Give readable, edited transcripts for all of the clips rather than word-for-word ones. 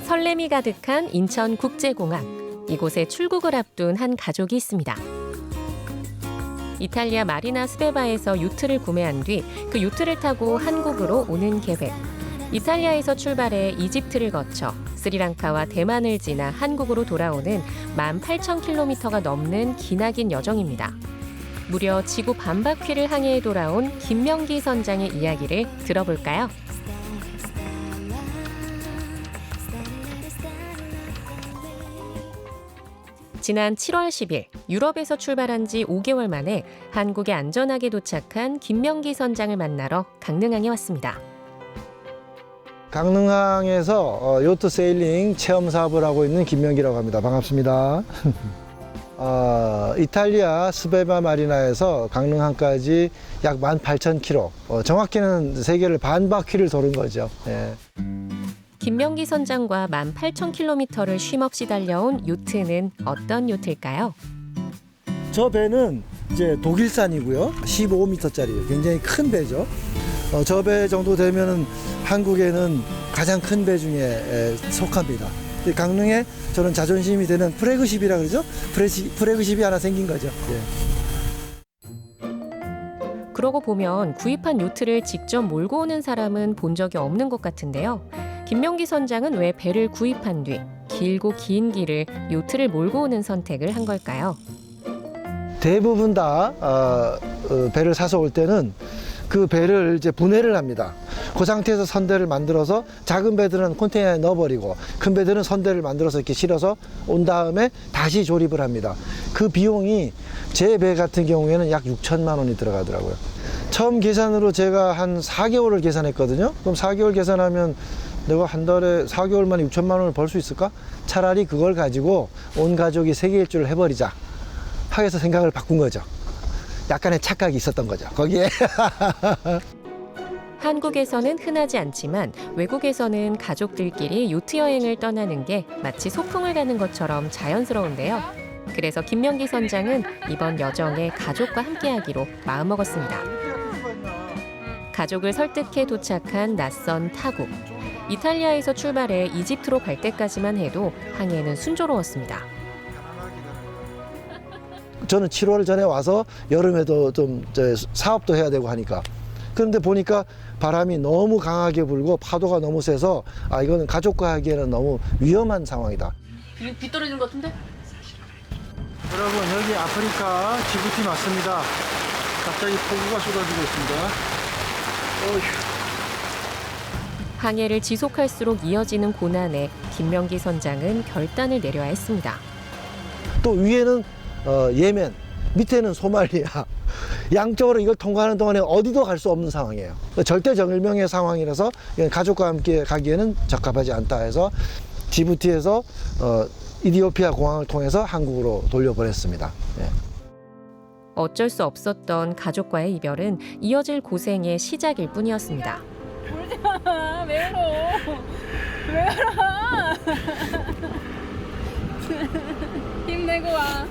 설렘이 가득한 인천국제공항. 이곳에 출국을 앞둔 한 가족이 있습니다. 이탈리아 마리나 스베바에서 요트를 구매한 뒤 그 요트를 타고 한국으로 오는 계획. 이탈리아에서 출발해 이집트를 거쳐 스리랑카와 대만을 지나 한국으로 돌아오는 18,000km가 넘는 기나긴 여정입니다. 무려 지구 반바퀴를 항해해 돌아온 김명기 선장의 이야기를 들어볼까요? 지난 7월 10일 유럽에서 출발한 지 5개월 만에 한국에 안전하게 도착한 김명기 선장을 만나러 강릉항에 왔습니다. 강릉항에서 요트 세일링 체험 사업을 하고 있는 김명기라고 합니다. 반갑습니다. 이탈리아 스베바 마리나에서 강릉항까지 약 18,000km, 정확히는 세계를 반바퀴를 도는 거죠. 예. 김명기 선장과 18,000km를 쉼없이 달려온 요트는 어떤 요트일까요? 저 배는 이제 독일산이고요. 15m짜리 굉장히 큰 배죠. 저 배 정도 되면은 한국에는 가장 큰 배 중에 속합니다. 강릉에 저는 자존심이 되는 프래그십이라 그러죠. 프래그십이 하나 생긴 거죠. 예. 그러고 보면 구입한 요트를 직접 몰고 오는 사람은 본 적이 없는 것 같은데요. 김명기 선장은 왜 배를 구입한 뒤 길고 긴 길을 요트를 몰고 오는 선택을 한 걸까요? 대부분 다 배를 사서 올 때는 그 배를 이제 분해를 합니다. 그 상태에서 선대를 만들어서 작은 배들은 컨테이너에 넣어버리고 큰 배들은 선대를 만들어서 이렇게 실어서 온 다음에 다시 조립을 합니다. 그 비용이 제 배 같은 경우에는 약 6천만 원이 들어가더라고요. 처음 계산으로 제가 한 4개월을 계산했거든요. 그럼 4개월 계산하면 내가 한 달에 4개월 만에 6천만 원을 벌 수 있을까? 차라리 그걸 가지고 온 가족이 세계 일주를 해버리자 하게서 생각을 바꾼 거죠. 약간의 착각이 있었던 거죠. 거기에. 한국에서는 흔하지 않지만 외국에서는 가족들끼리 요트 여행을 떠나는 게 마치 소풍을 가는 것처럼 자연스러운데요. 그래서 김명기 선장은 이번 여정에 가족과 함께하기로 마음먹었습니다. 가족을 설득해 도착한 낯선 타국. 이탈리아에서 출발해 이집트로 갈 때까지만 해도 항해는 순조로웠습니다. 저는 7월 전에 와서 여름에도 좀 사업도 해야 되고 하니까. 그런데 보니까 바람이 너무 강하게 불고 파도가 너무 세서 이거는 가족과 하기에는 너무 위험한 상황이다. 이거 비 떨어지는 것 같은데? 여러분, 여기 아프리카 지부티 맞습니다. 갑자기 폭우가 쏟아지고 있습니다. 어휴. 항해를 지속할수록 이어지는 고난에 김명기 선장은 결단을 내려야 했습니다. 또 위에는 예멘, 밑에는 소말리아. 양쪽으로 이걸 통과하는 동안에 어디도 갈 수 없는 상황이에요. 절대 정일명의 상황이라서 가족과 함께 가기에는 적합하지 않다 해서 지부티에서 이디오피아 공항을 통해서 한국으로 돌려보냈습니다. 예. 어쩔 수 없었던 가족과의 이별은 이어질 고생의 시작일 뿐이었습니다. 울지 마. 왜 울어? 왜 울어? 힘내고 와.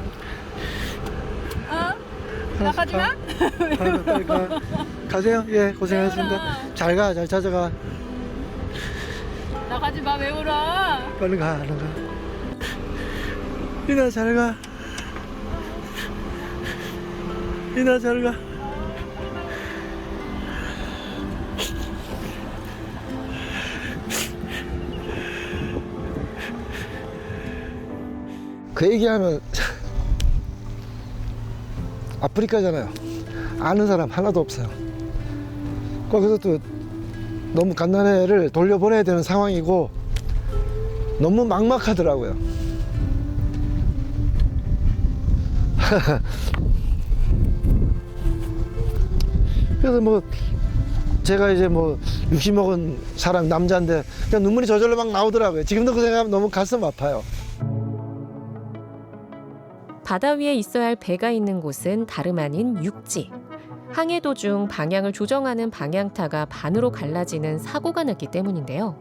나가지 마? 가세요. 예, 고생하셨습니다. 잘 가, 잘 찾아가. 나가지 마. 왜 울어? 얼른 가, 얼른 가. 이나 잘 가. 이나 잘 가. 그 얘기하면 아프리카잖아요. 아는 사람 하나도 없어요. 거기서 또 너무 갓난애를 돌려보내야 되는 상황이고 너무 막막하더라고요. 그래서 뭐 제가 이제 뭐 60 먹은 사람 남자인데 그냥 눈물이 저절로 막 나오더라고요. 지금도 그 생각하면 너무 가슴 아파요. 바다 위에 있어야 할 배가 있는 곳은 다름 아닌 육지. 항해 도중 방향을 조정하는 방향타가 반으로 갈라지는 사고가 났기 때문인데요.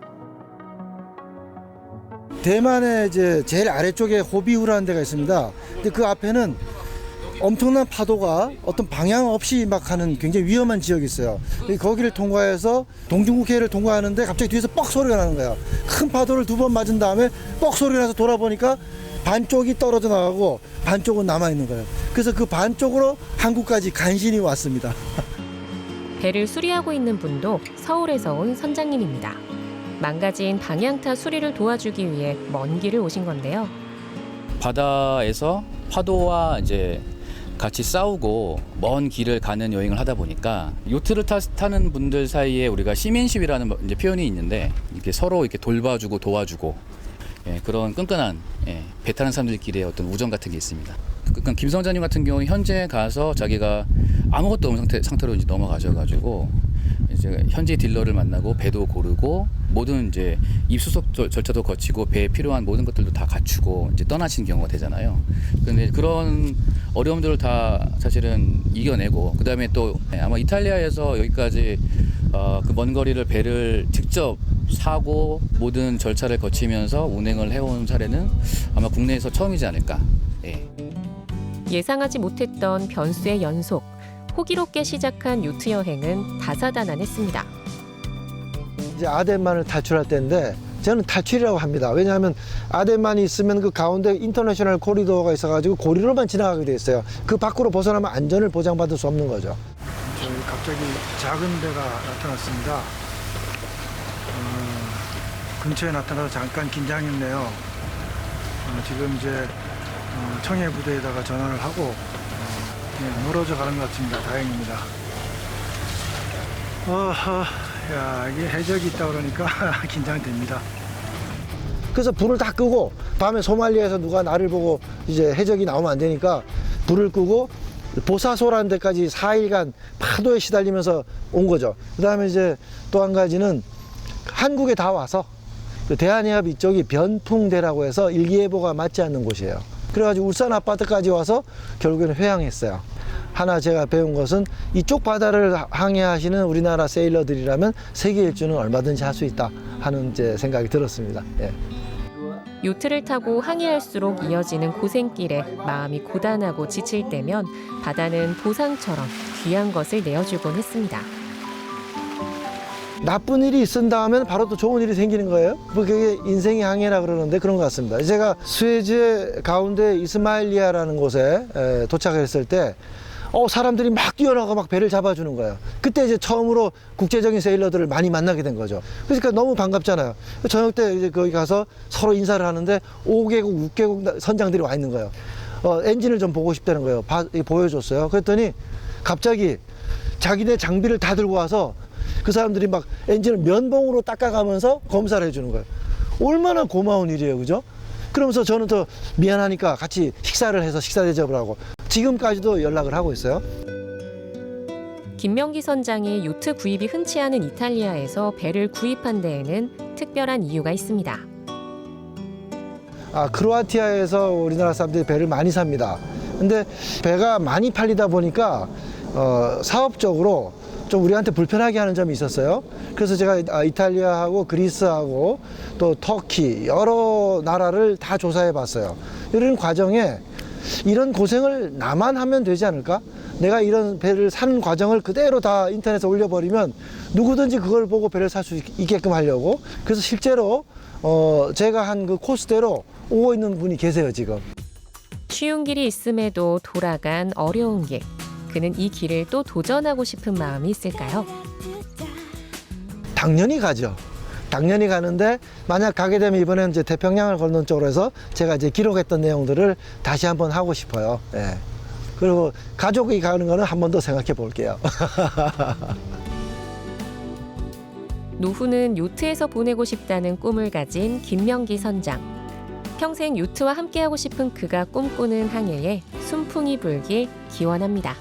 대만의 이제 제일 아래쪽에 호비우라는 데가 있습니다. 근데 그 앞에는 엄청난 파도가 어떤 방향 없이 막 가는 굉장히 위험한 지역이 있어요. 거기를 통과해서 동중국해를 통과하는데 갑자기 뒤에서 뻑 소리가 나는 거예요. 큰 파도를 2번 맞은 다음에 뻑 소리가 나서 돌아보니까 반쪽이 떨어져 나가고 반쪽은 남아 있는 거예요. 그래서 그 반쪽으로 한국까지 간신히 왔습니다. 배를 수리하고 있는 분도 서울에서 온 선장님입니다. 망가진 방향타 수리를 도와주기 위해 먼 길을 오신 건데요. 바다에서 파도와 이제 같이 싸우고 먼 길을 가는 여행을 하다 보니까 요트를 타는 분들 사이에 우리가 시민십이라는 이제 표현이 있는데 이렇게 서로 이렇게 돌봐주고 도와주고 그런 끈끈한 배 타는 사람들끼리의 어떤 우정 같은 게 있습니다. 그러니까 김 선장님 같은 경우는 현재 가서 자기가 아무것도 없는 상태로 이제 넘어가셔가지고 이제 현지 딜러를 만나고 배도 고르고 모든 이제 입수속 절차도 거치고 배에 필요한 모든 것들도 다 갖추고 이제 떠나신 경우가 되잖아요. 그런데 그런 어려움들을 다 사실은 이겨내고 그다음에 또 아마 이탈리아에서 여기까지 그 먼 거리를 배를 직접 사고 모든 절차를 거치면서 운행을 해온 사례는 아마 국내에서 처음이지 않을까. 예상하지 못했던 변수의 연속, 호기롭게 시작한 요트 여행은 다사다난했습니다. 이제 아덴만을 탈출할 때인데 저는 탈출이라고 합니다. 왜냐하면 아덴만이 있으면 그 가운데 인터내셔널 코리도어가 있어가지고 고리로만 지나가게 돼 있어요. 그 밖으로 벗어나면 안전을 보장받을 수 없는 거죠. 갑자기 작은 배가 나타났습니다. 근처에 나타나서 잠깐 긴장했네요. 지금 이제 청해 부대에다가 전화를 하고 멀어져 가는 것 같습니다. 다행입니다. 야, 이게 해적이 있다 그러니까 긴장됩니다. 그래서 불을 다 끄고 밤에 소말리아에서 누가 나를 보고 이제 해적이 나오면 안 되니까 불을 끄고 보사소라는 데까지 4일간 파도에 시달리면서 온 거죠. 그다음에 이제 또 한 가지는 한국에 다 와서 대한해협 이쪽이 변풍대라고 해서 일기예보가 맞지 않는 곳이에요. 그래가지고 울산 아파트까지 와서 결국에는 회항했어요. 하나 제가 배운 것은 이쪽 바다를 항해하시는 우리나라 세일러들이라면 세계 일주는 얼마든지 할 수 있다 하는 이제 생각이 들었습니다. 요트를 타고 항해할수록 이어지는 고생길에 마음이 고단하고 지칠 때면 바다는 보상처럼 귀한 것을 내어주곤 했습니다. 나쁜 일이 있은다면 바로 또 좋은 일이 생기는 거예요. 그게 인생의 항해라 그러는데 그런 것 같습니다. 제가 수에즈 가운데 이스마일리아라는 곳에 도착했을 때 사람들이 막 뛰어나가 막 배를 잡아주는 거예요. 그때 이제 처음으로 국제적인 세일러들을 많이 만나게 된 거죠. 그러니까 너무 반갑잖아요. 저녁 때 이제 거기 가서 서로 인사를 하는데 5개국, 6개국 선장들이 와 있는 거예요. 엔진을 좀 보고 싶다는 거예요. 보여줬어요. 그랬더니 갑자기 자기네 장비를 다 들고 와서 그 사람들이 막 엔진을 면봉으로 닦아가면서 검사를 해주는 거예요. 얼마나 고마운 일이에요, 그죠? 그러면서 저는 더 미안하니까 같이 식사를 해서 식사 대접을 하고 지금까지도 연락을 하고 있어요. 김명기 선장이 요트 구입이 흔치 않은 이탈리아에서 배를 구입한 데에는 특별한 이유가 있습니다. 크로아티아에서 우리나라 사람들이 배를 많이 삽니다. 근데 배가 많이 팔리다 보니까 사업적으로 좀 우리한테 불편하게 하는 점이 있었어요. 그래서 제가 이탈리아하고 그리스하고 또 터키 여러 나라를 다 조사해 봤어요. 이런 과정에 이런 고생을 나만 하면 되지 않을까? 내가 이런 배를 사는 과정을 그대로 다 인터넷에 올려버리면 누구든지 그걸 보고 배를 살 수 있게끔 하려고. 그래서 실제로 제가 한 그 코스대로 오고 있는 분이 계세요, 지금. 쉬운 길이 있음에도 돌아간 어려운 길. 그는 이 길을 또 도전하고 싶은 마음이 있을까요? 당연히 가죠. 당연히 가는데 만약 가게 되면 이번에는 이제 태평양을 건넌 쪽으로 해서 제가 이제 기록했던 내용들을 다시 한번 하고 싶어요. 그리고 가족이 가는 거는 한 번 더 생각해 볼게요. 노후는 요트에서 보내고 싶다는 꿈을 가진 김명기 선장. 평생 요트와 함께하고 싶은 그가 꿈꾸는 항해에 순풍이 불길 기원합니다.